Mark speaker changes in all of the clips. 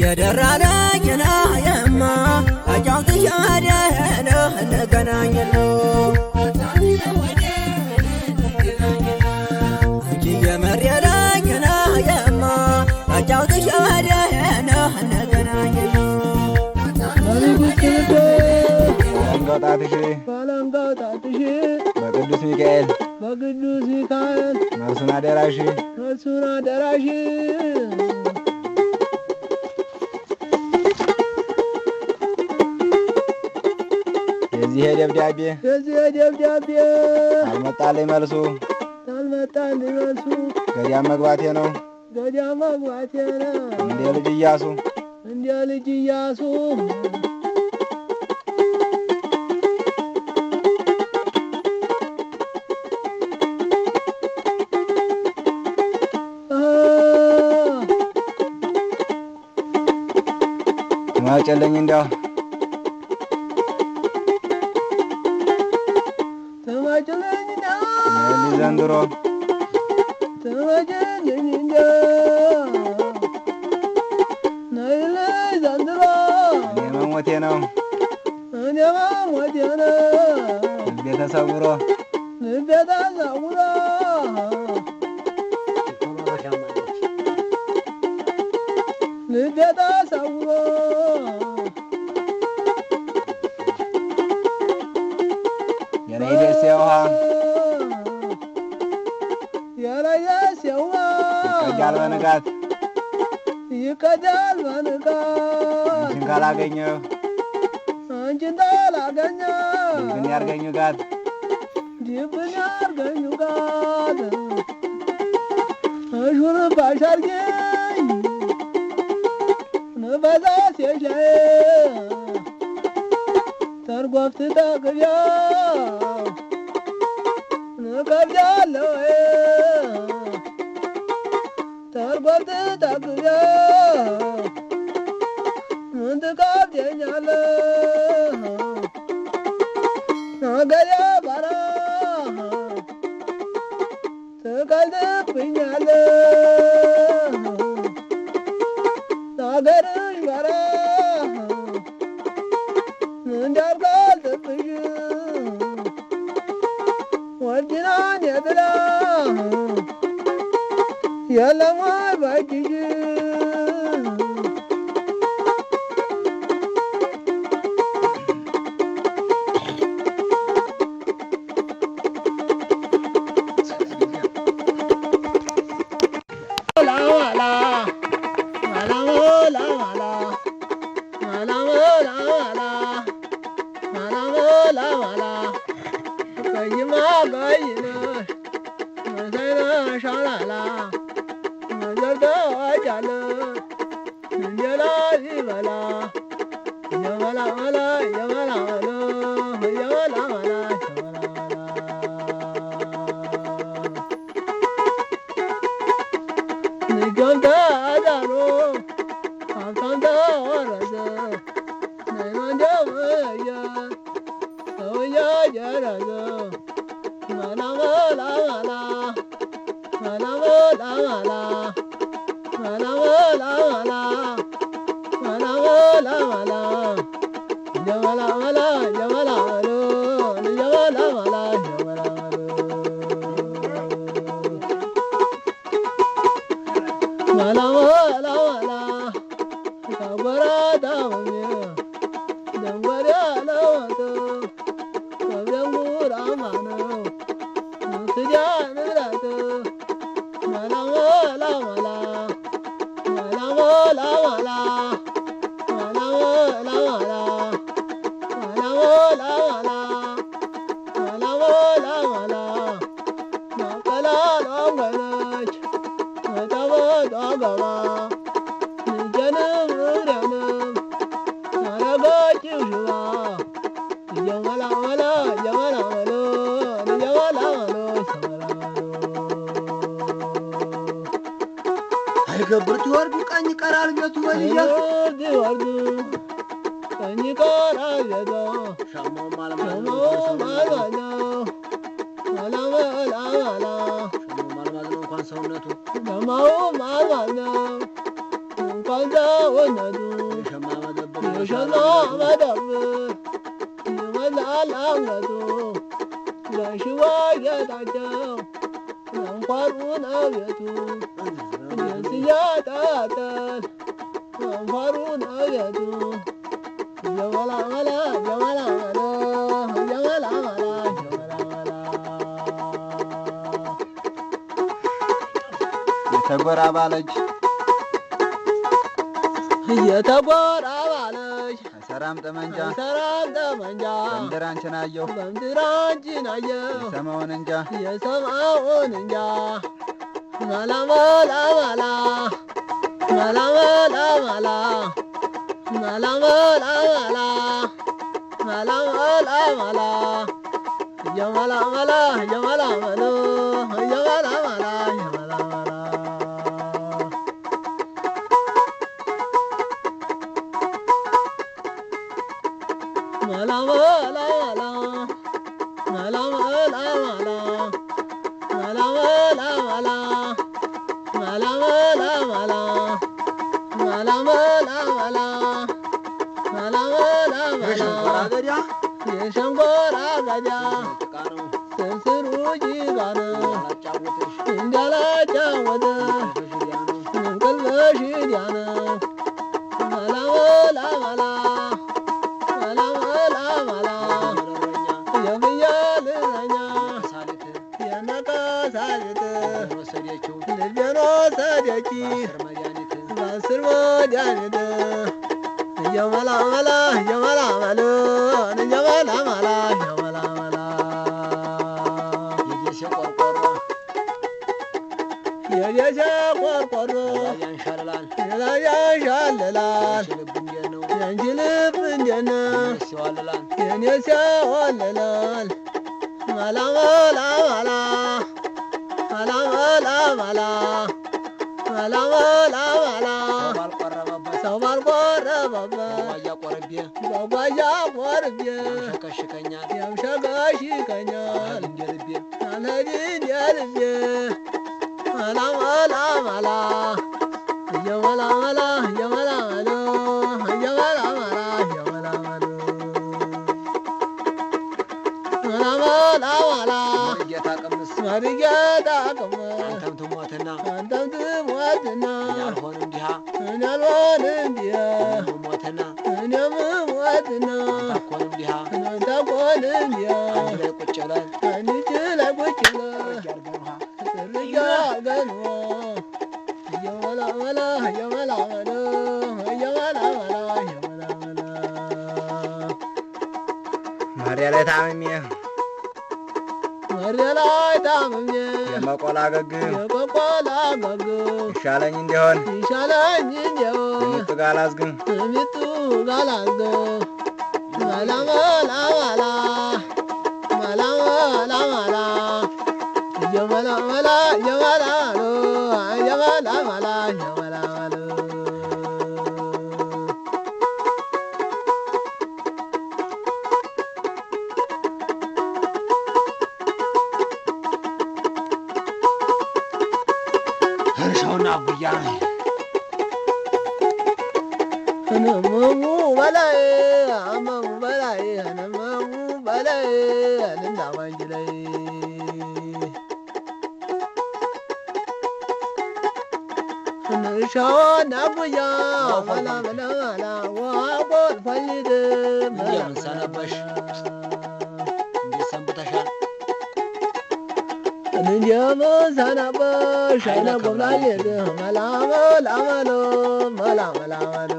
Speaker 1: የደራለኝና የማ አጫውትሽ አደነ እንገናኛለን አንቺ የመረለኝና የማ አጫውትሽ አደነ እንገናኛለን
Speaker 2: ባላንጋውጣትሽ
Speaker 3: በቅዱስ ሚካኤል ነፍሱን አደራሽ የዚህ ደብዳቤ አልመጣልኝ መልሱ ገዳም መግባቴ ነው እንደ ልጅ ኢያሱ ማጨለኝ እንዳው ዘንድሮ መሞቴ ነው ልቤ ተሰውሮ የኔ ደስ የውሃ ይቀዳል በንጋት አንቺን ካላገኘሁ ድብን ያርገኝ ጋት ሹርባሽ አርገኝ ንበዛ ሲሻዬ ተርጓፍት ጠግቢያ ንቀብያለሁ ተርጓፍት ጠግቢያ ምን ትቀብደኛለህ ነገሬ ባራ ትቀልድብኛለህ ናገርሽ ባራ እንዳልቀልድብሽ ወዲናን የጥላ የለም ወይ በእጅሽ
Speaker 4: አይገብርት ወርዱ ቀኝ ቀራል ቤቱ ወልያ
Speaker 2: ወርዱ ቀኝ ቀራል ቤቱ
Speaker 4: ሻማው ማለማ እንኳን ሰውነቱ
Speaker 2: ሻማው ማለማ
Speaker 3: ባንዛውነቱ
Speaker 4: የሸማ መደብር
Speaker 3: የሸማ መደብር ይመላል አንገቱ በሽቦ ጌጣቸው አንኳሩን አቤቱ ደስ እያጣጠል አንኳሩን አቤቱ ጀመላመላ ጀመላመላ ጀመላመላ ጀመላመላ
Speaker 5: የተጎራባለች
Speaker 3: የተጎራባለች
Speaker 5: ሰራም ጠመንጃ
Speaker 3: ሰራም ጠመንጃ
Speaker 5: በምድር አንቺን አየሁ
Speaker 3: በምድር አንቺን አየሁ
Speaker 5: የሰማውን እንጃ
Speaker 3: የሰማውን እንጃ መላ መላ መላ መላ መላ መላ መላ መላ መላ መላ መላ መላ የመላ መላ የመላ መላ የመላ መላ የመላ መላ መላ መላ መላ መላ መላ መላ መላ መላ መላ መላ መላ መላ መላ መላ
Speaker 4: የሸንኮራ አገዳ
Speaker 3: የሸንኮራ አገዳ
Speaker 4: ጭቃ ነው
Speaker 3: ስርስሩ ጭቃ ነው
Speaker 4: አላጫወተሽ
Speaker 3: እንዳላጫወተሽ
Speaker 4: በሽዲያ ነው
Speaker 3: እንቅልፍሽ ዲያ ነው መላ መላ መላ መላ መላ መላ
Speaker 4: መረረኛ
Speaker 3: የፍየል እረኛ
Speaker 4: ሳሊት
Speaker 3: የነቀሳሊት
Speaker 4: ወሰደችው
Speaker 3: ልቤን ወሰደች
Speaker 4: አስር መድኃኒት
Speaker 3: በአስር መድኃኒት እየመላመላ እየመላመሉ እየመላመላ እየመላመላ
Speaker 4: የደሴ ቆርቆሮ
Speaker 3: የደሴ ቆርቆሮ
Speaker 4: ያንሻልላል
Speaker 3: ያንሻልላል
Speaker 4: ልብ እንዴት ነው
Speaker 3: የአንቺ ልብ እንዴት ነው
Speaker 4: ሲዋልላል
Speaker 3: የኔ ሲያወልላል መላ መላ መላ መላ መላ መላ መላ መላ መላ
Speaker 4: ባልቆረበበት
Speaker 3: ሰው ባልቆረበበት
Speaker 4: ዋያ ቆረቤ
Speaker 3: በጓያ ቆርቤ
Speaker 4: ሸከሽከኛል
Speaker 3: ያምሸጋሽከኛል
Speaker 4: እንደ ልቤ
Speaker 3: አልሄድን የልቤ መላ መላ መላ እየመላ መላ እየመላ መላ እየመላ መላ እየመላ መላ መላ መላ መላ
Speaker 4: ጌታ ቅምስ
Speaker 3: መርጌታ ቅመ
Speaker 4: አንተም ትሞትና
Speaker 3: አንተም ትሞትና
Speaker 4: ያልሆን እንዲሃ
Speaker 3: እኔ አልሆን እንዲህ
Speaker 4: ሞትና
Speaker 3: እኔም ሞትና
Speaker 4: ታኮን እንዲሃ
Speaker 3: እናንተ ኮን እንዲህ
Speaker 4: አንድ ላይ ቁጭ ብለን
Speaker 3: አንቺ ላይ ቁጭ ብለህ ጥርያ ገንዋ እየመላ መላ እየመላ መላ እየመላ መላ እየመላ መላ
Speaker 5: ማሪያ ላይ ታምሜ
Speaker 3: መሬ ላይ ታምሜ
Speaker 5: የመቆላ ገግም
Speaker 3: የቆቆላ ገግ
Speaker 5: ይሻለኝ እንዲሆን
Speaker 3: ይሻለኝ እንዲው
Speaker 5: ሚጡ ጋላዝግም
Speaker 3: ሚጡ ጋላዝግ መላ መላ መላ መላ መላ መላ እየመላ መላ እየመላ ነው እየመላ መላ እየመላ መላ
Speaker 4: እርሻውና ጉያ
Speaker 3: ህነመሙ በላይ አመሙ በላይ ህነመሙ በላይ ልንዳማንጅ ላይ እርሻውና ጉያ መላ መላ መላ ዋቆል ፈልድ
Speaker 4: እንደምን ሰነበሽ? እንዴት ሰንብተሻል?
Speaker 3: እንደምን ሰነበሽ አይነ ጎብላሌት መላ መላ መሎ መላ መላ መሎ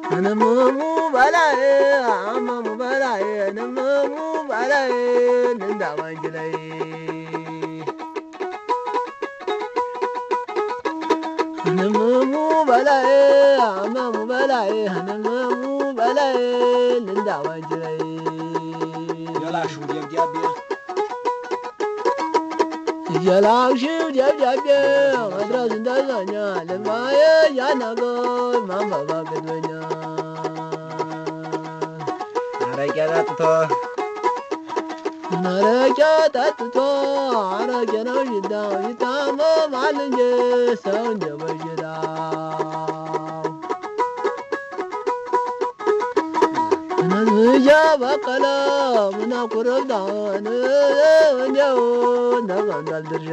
Speaker 3: ህነመሙ በላይ አመሙ በላይ ህነመሙ በላይ ልንዳማንጅ ላይ ህነመሙ በላይ አመሙ በላይ ህነመሙ በላይ ልንዳማንጅ ላይ
Speaker 4: የላሽው ደብዳቤ
Speaker 3: የላክሽው ደብዳቤ መድረስ እንደዛኛ ልባዬ ያናገር ማንበብ አቅቶኛል።
Speaker 5: አረቄ ጠጥቶ
Speaker 3: አረቄ ጠጥቶ አረቄ ነው ሽታው ይታመማል እንጂ ሰው እንደ በሽታው ነዝጃ በቀለ ምናኩረብዳን እንዲያው ነገ እንዳልድርሻ